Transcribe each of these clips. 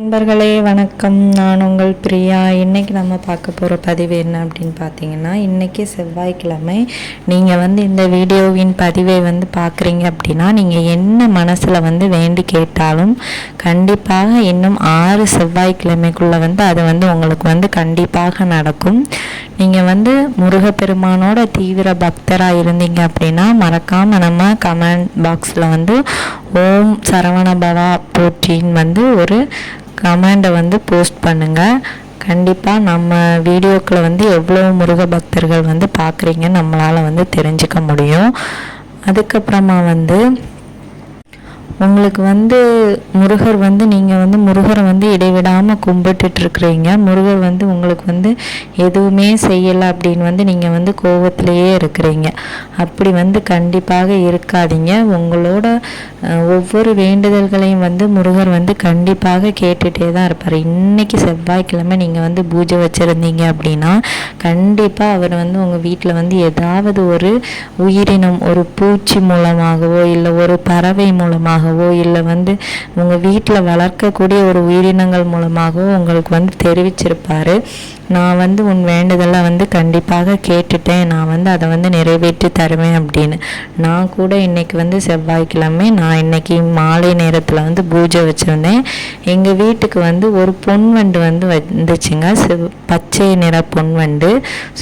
நண்பர்களே வணக்கம். நான் உங்கள் பிரியா. இன்றைக்கி நம்ம பார்க்க போகிற பதிவு என்ன அப்படின்னு பார்த்தீங்கன்னா, இன்றைக்கி செவ்வாய்க்கிழமை. நீங்கள் இந்த வீடியோவின் பதிவை பார்க்குறீங்க அப்படின்னா, நீங்கள் என்ன மனசில் வேண்டி கேட்டாலும் கண்டிப்பாக இன்னும் 6 செவ்வாய்க்கிழமைக்குள்ளே அது உங்களுக்கு கண்டிப்பாக நடக்கும். நீங்கள் முருகப்பெருமானோட தீவிர பக்தராக இருந்தீங்க அப்படின்னா மறக்காமல் நம்ம கமெண்ட் பாக்ஸில் ஓம் சரவணபவா போற்றின்னு ஒரு கமெண்டை போஸ்ட் பண்ணுங்கள். கண்டிப்பாக நம்ம வீடியோக்களை எவ்வளோ முருக பக்தர்கள் பார்க்குறீங்கன்னு நம்மளால் தெரிஞ்சுக்க முடியும். அதுக்கப்புறமா உங்களுக்கு முருகர் நீங்கள் முருகரை இடைவிடாமல் கும்பிட்டுட்ருக்குறீங்க. முருகர் உங்களுக்கு எதுவுமே செய்யலை அப்படின்னு நீங்கள் கோபத்திலேயே இருக்கிறீங்க. அப்படி கண்டிப்பாக இருக்காதீங்க. உங்களோட ஒவ்வொரு வேண்டுதல்களையும் முருகர் கண்டிப்பாக கேட்டுகிட்டே தான் இருப்பார். இன்றைக்கி செவ்வாய்க்கிழமை நீங்கள் பூஜை வச்சுருந்தீங்க அப்படின்னா கண்டிப்பாக அவர் உங்கள் வீட்டில் ஏதாவது ஒரு உயிரினம், ஒரு பூச்சி மூலமாகவோ இல்லை ஒரு பறவை மூலமாக இல்லை உங்கள் வீட்டில் வளர்க்கக்கூடிய ஒரு உயிரினங்கள் மூலமாகவோ உங்களுக்கு தெரிவிச்சிருப்பார். நான் உன் வேண்டுதலை கண்டிப்பாக கேட்டுட்டேன், நான் அதை நிறைவேற்றி தருவேன் அப்படின்னு. நான் கூட இன்றைக்கி செவ்வாய்க்கிழமை நான் இன்றைக்கி மாலை நேரத்தில் பூஜை வச்சுருந்தேன். எங்கள் வீட்டுக்கு ஒரு பொன்வண்டு வந்துச்சுங்க, பச்சை நிற பொன்வண்டு.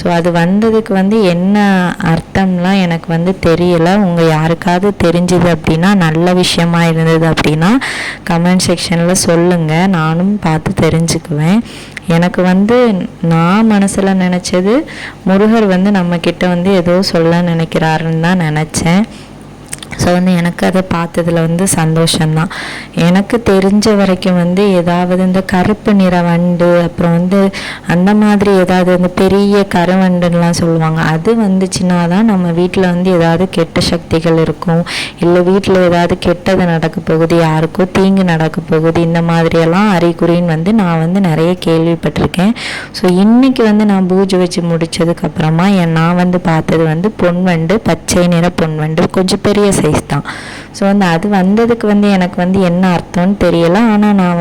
ஸோ அது வந்ததுக்கு என்ன அர்த்தம்லாம் எனக்கு தெரியலை. உங்கள் யாருக்காவது தெரிஞ்சுது அப்படின்னா, நல்ல விஷயமா இருந்தது அப்படின்னா கமெண்ட் செக்ஷனில் சொல்லுங்கள், நானும் பார்த்து தெரிஞ்சுக்குவேன். எனக்கு நான் மனசில் நினச்சது முருகர் நம்மக்கிட்ட ஏதோ சொல்ல நினைக்கிறாருன்னு தான் நினச்சேன். ஸோ எனக்கு அதை பார்த்ததில் சந்தோஷம்தான். எனக்கு தெரிஞ்ச வரைக்கும் ஏதாவது இந்த கருப்பு நிற வண்டு, அப்புறம் அந்த மாதிரி ஏதாவது இந்த பெரிய கருவண்டுலாம் சொல்லுவாங்க, அது வந்துச்சுன்னா தான் நம்ம வீட்டில் ஏதாவது கெட்ட சக்திகள் இருக்கும், இல்லை வீட்டில் ஏதாவது கெட்டது நடக்க போகுது, யாருக்கோ தீங்கு நடக்க போகுது, இந்த மாதிரியெல்லாம் அறிகுறின்னு நான் நிறைய கேள்விப்பட்டிருக்கேன். ஸோ இன்றைக்கி நான் பூஜை வச்சு முடித்ததுக்கப்புறமா நான் பார்த்தது பொன்வண்டு, பச்சை நிற பொன்வண்டு, கொஞ்சம் பெரிய சைஸ் தான். ஸோ அது வந்ததுக்கு எனக்கு என்ன அர்த்தம்னு தெரியல. ஆனால் நான்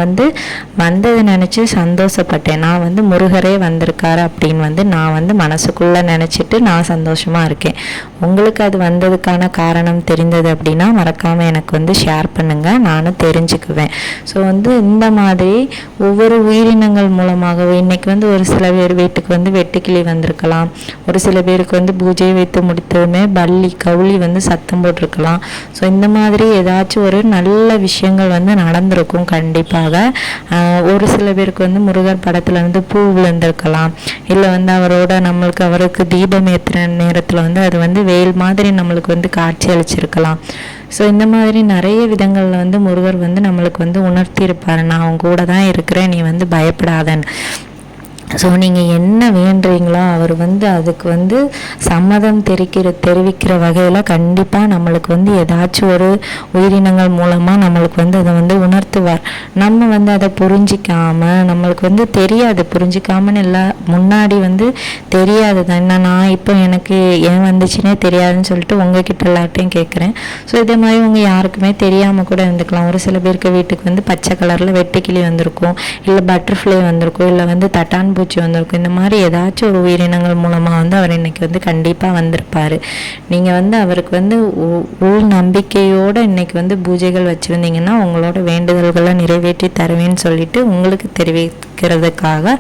வந்ததை நினச்சி சந்தோஷப்பட்டேன். நான் முருகரே வந்திருக்காரு அப்படின்னு நான் மனசுக்குள்ளே நினச்சிட்டு நான் சந்தோஷமாக இருக்கேன். உங்களுக்கு அது வந்ததுக்கான காரணம் தெரிந்தது அப்படின்னா மறக்காமல் எனக்கு ஷேர் பண்ணுங்கள், நானும் தெரிஞ்சுக்குவேன். ஸோ இந்த மாதிரி ஒவ்வொரு உயிரினங்கள் மூலமாகவே இன்றைக்கி ஒரு சில பேர் வீட்டுக்கு வெட்டுக்கிளி வந்திருக்கலாம், ஒரு சில பேருக்கு பூஜையை வைத்து முடித்ததுமே பல்லி கவுளி சத்தம் போட்டிருக்கலாம். ஸோ இந்த மாதிரி ஏதாச்சும் ஒரு நல்ல விஷயங்கள் நடந்திருக்கும் கண்டிப்பாக. ஒரு சில பேருக்கு முருகர் படத்தில் பூ விழுந்திருக்கலாம், இல்லை அவருக்கு தீபம் ஏற்றுற நேரத்தில் அது வேல் மாதிரி நம்மளுக்கு காட்சி அளிச்சிருக்கலாம். ஸோ இந்த மாதிரி நிறைய விதங்களில் முருகர் நம்மளுக்கு உணர்த்தியிருப்பார், நான் அவங்க கூட தான் இருக்கிறேன், நீ பயப்படாதன்னு. ஸோ நீங்கள் என்ன வேண்டுறீங்களோ அவர் அதுக்கு சம்மதம் தெரிவிக்கிற வகையில் கண்டிப்பாக நம்மளுக்கு ஏதாச்சும் ஒரு உயிரினங்கள் மூலமாக நம்மளுக்கு அதை உணர்த்துவார். நம்ம அதை புரிஞ்சிக்காமல் நம்மளுக்கு தெரியாது, புரிஞ்சிக்காமன்னு இல்லை, முன்னாடி தெரியாது தான். நான் இப்போ எனக்கு ஏன் வந்துச்சுன்னே தெரியாதுன்னு சொல்லிட்டு உங்ககிட்ட எல்லாட்டையும் கேட்குறேன். ஸோ இதே மாதிரி உங்கள் யாருக்குமே தெரியாமல் கூட இருந்துக்கலாம். ஒரு சில பேருக்கு வீட்டுக்கு பச்சை கலரில் வெட்டுக்கிளி வந்திருக்கும், இல்லை பட்டர்ஃப்ளை வந்திருக்கும், இல்லை தட்டான் பூச்சி வந்திருக்கும். இந்த மாதிரி ஏதாச்சும் ஒரு உயிரினங்கள் மூலமாக அவர் இன்னைக்கு கண்டிப்பாக வந்திருப்பார். நீங்கள் அவருக்கு உள் நம்பிக்கையோடு இன்னைக்கு பூஜைகள் வச்சுருந்தீங்கன்னா உங்களோட வேண்டுதல்களை நிறைவேற்றி தருவேன்னு சொல்லிட்டு உங்களுக்கு தெரிவிக்கிறதுக்காக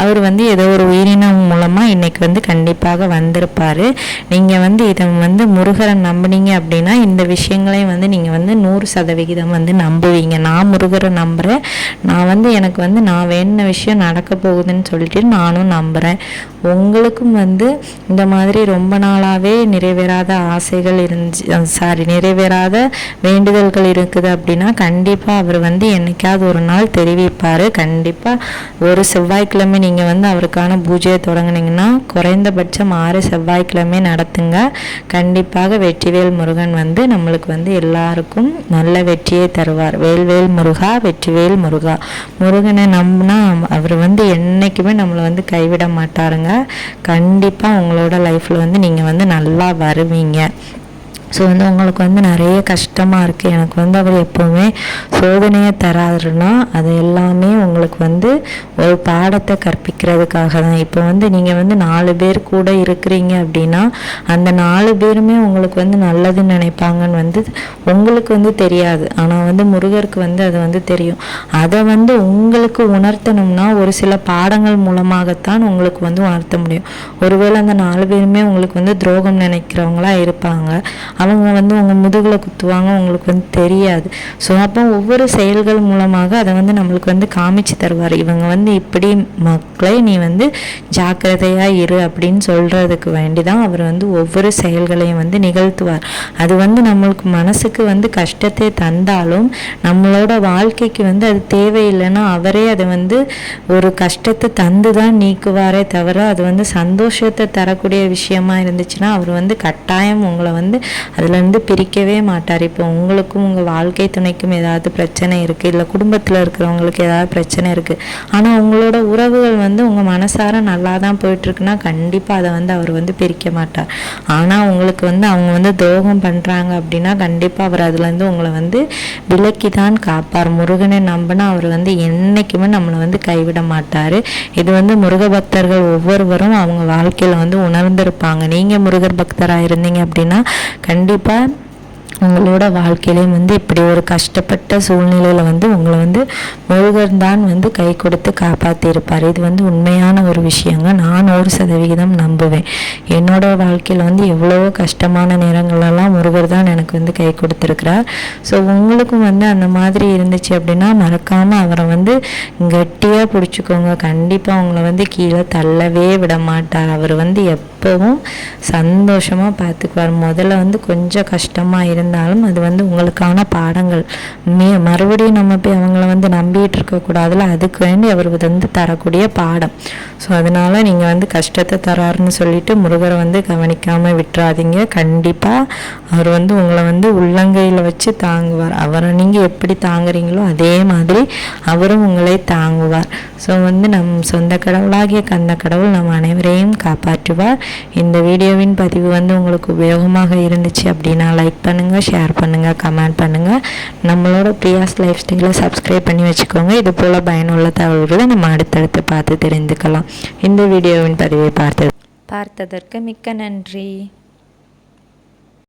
அவர் ஏதோ ஒரு உயிரினம் மூலமாக இன்னைக்கு கண்டிப்பாக வந்திருப்பார். நீங்கள் இதை முருகரை நம்பினீங்க அப்படின்னா இந்த விஷயங்களையும் நீங்கள் 100% நம்புவீங்க. நான் முருகரை நம்புகிறேன், நான் எனக்கு நான் வேண்டின விஷயம் நடக்க போகுதுன்னு சொல்லிட்டு நானும் நம்புகிறேன். உங்களுக்கும் இந்த மாதிரி ரொம்ப நாளாகவே நிறைவேறாத ஆசைகள் நிறைவேறாத வேண்டுதல்கள் இருக்குது அப்படின்னா கண்டிப்பாக அவர் என்னைக்காவது ஒரு நாள் தெரிவிப்பார். கண்டிப்பாக ஒரு செவ்வாய்க்கிழமை நீங்கள் அவருக்கான பூஜையை தொடங்குனீங்கன்னா குறைந்தபட்சம் 6 செவ்வாய்க்கிழமை நடத்துங்க. கண்டிப்பாக வெற்றிவேல் முருகன் நம்மளுக்கு எல்லாருக்கும் நல்ல வெற்றியை தருவார். வேல்வேல் முருகா, வெற்றிவேல் முருகா. முருகனை நம்பினா அவர் என்னைக்குமே நம்மளை கைவிட மாட்டாருங்க. கண்டிப்பாக உங்களோட லைஃப்பில் நீங்கள் நல்லா வருவீங்க. ஸோ வந்து உங்களுக்கு வந்து நிறைய கஷ்டமாக இருக்குது, எனக்கு வந்து அவர் எப்போவுமே சோதனையை தராருன்னா அது எல்லாமே உங்களுக்கு வந்து ஒரு பாடத்தை கற்பிக்கிறதுக்காக தான். இப்போ வந்து நீங்கள் வந்து 4 பேர் கூட இருக்கிறீங்க அப்படின்னா அந்த 4 பேருமே உங்களுக்கு வந்து நல்லதுன்னு நினைப்பாங்கன்னு வந்து உங்களுக்கு வந்து தெரியாது. ஆனால் வந்து முருகருக்கு வந்து அது வந்து தெரியும். அதை வந்து உங்களுக்கு உணர்த்தணும்னா ஒரு சில பாடங்கள் மூலமாகத்தான் உங்களுக்கு வந்து உணர்த்த முடியும். ஒருவேளை அந்த 4 பேருமே உங்களுக்கு வந்து துரோகம் நினைக்கிறவங்களா இருப்பாங்க, அவங்க வந்து உங்கள் முதுகில் குத்துவாங்க, உங்களுக்கு வந்து தெரியாது. ஸோ அப்போ ஒவ்வொரு செயல்கள் மூலமாக அதை வந்து நம்மளுக்கு வந்து காமிச்சு தருவார். இவங்க வந்து இப்படி மக்களை நீ வந்து ஜாக்கிரதையாக இரு அப்படின்னு சொல்கிறதுக்கு வேண்டி தான் அவர் வந்து ஒவ்வொரு செயல்களையும் வந்து நிகழ்த்துவார். அது வந்து நம்மளுக்கு மனசுக்கு வந்து கஷ்டத்தை தந்தாலும் நம்மளோட வாழ்க்கைக்கு வந்து அது தேவையில்லைன்னா அவரே அதை வந்து ஒரு கஷ்டத்தை தந்து தான் நீக்குவாரே தவிர அது வந்து சந்தோஷத்தை தரக்கூடிய விஷயமா இருந்துச்சுன்னா அவர் வந்து கட்டாயம் உங்களை வந்து அதுலேருந்து பிரிக்கவே மாட்டார். இப்போ உங்களுக்கும் உங்கள் வாழ்க்கை துணைக்கும் ஏதாவது பிரச்சனை இருக்குது, இல்லை குடும்பத்தில் இருக்கிறவங்களுக்கு ஏதாவது பிரச்சனை இருக்குது, ஆனால் உங்களோட உறவுகள் வந்து உங்கள் மனசார நல்லா தான் போயிட்டுருக்குன்னா கண்டிப்பாக அதை வந்து அவர் வந்து பிரிக்க மாட்டார். ஆனால் உங்களுக்கு வந்து அவங்க வந்து துரோகம் பண்ணுறாங்க அப்படின்னா கண்டிப்பாக அவர் அதுலேருந்து உங்களை வந்து விலக்கி தான் காப்பார். முருகனை நம்பினா அவர் வந்து என்றைக்குமே நம்மளை வந்து கைவிட மாட்டார். இது வந்து முருக பக்தர்கள் ஒவ்வொருவரும் அவங்க வாழ்க்கையில் வந்து உணர்ந்திருப்பாங்க. நீங்கள் முருகர் பக்தராக இருந்தீங்க அப்படின்னா கண்டிப்பாக உங்களோட வாழ்க்கையிலையும் வந்து இப்படி ஒரு கஷ்டப்பட்ட சூழ்நிலையில் வந்து உங்களை வந்து முருகன் தான் வந்து கை கொடுத்து காப்பாற்றியிருப்பார். இது வந்து உண்மையான ஒரு விஷயங்க. நான் 100% நம்புவேன். என்னோட வாழ்க்கையில் வந்து எவ்வளோ கஷ்டமான நேரங்களெல்லாம் முருகர் தான் எனக்கு வந்து கை கொடுத்துருக்கிறார். ஸோ உங்களுக்கும் வந்து அந்த மாதிரி இருந்துச்சு அப்படின்னா மறக்காமல் அவரை வந்து கட்டியாக பிடிச்சிக்கோங்க. கண்டிப்பாக உங்களை வந்து கீழே தள்ளவே விட மாட்டார். அவர் வந்து எப்போவும் சந்தோஷமாக பார்த்துக்குவார். முதல்ல வந்து கொஞ்சம் கஷ்டமாக இருந்தாலும் அது வந்து உங்களுக்கான பாடங்கள். மறுபடியும் நம்ம போய் அவங்கள வந்து நம்பிட்டு இருக்கக்கூடாதுல, அதுக்கு வேண்டி அவர் வந்து தரக்கூடிய பாடம். ஸோ அதனால நீங்கள் வந்து கஷ்டத்தை தராருன்னு சொல்லிட்டு முருகரை வந்து கவனிக்காமல் விட்டுறாதீங்க. கண்டிப்பாக அவர் வந்து உங்களை வந்து உள்ளங்கையில் வச்சு தாங்குவார். அவரை நீங்கள் எப்படி தாங்குறீங்களோ அதே மாதிரி அவரும் உங்களை தாங்குவார். ஸோ வந்து நம் சொந்த கடவுளாகிய கந்த கடவுள் நம் அனைவரையும் காப்பாற்றுவார். இந்த வீடியோவின் பதிவு வந்து உங்களுக்கு உபயோகமாக இருந்துச்சு அப்படின்னா லைக் பண்ணுங்கள், ஷேர் பண்ணுங்கள், கமெண்ட் பண்ணுங்கள். நம்மளோட பிரியாஸ் லைஃப் ஸ்டைலை சப்ஸ்கிரைப் பண்ணி வச்சுக்கோங்க. இது போல் பயனுள்ள தகவல்களை நம்ம அடுத்தடுத்து பார்த்து தெரிந்துக்கலாம். இந்த வீடியோவின் பதிவை பார்த்ததற்கு மிக்க நன்றி.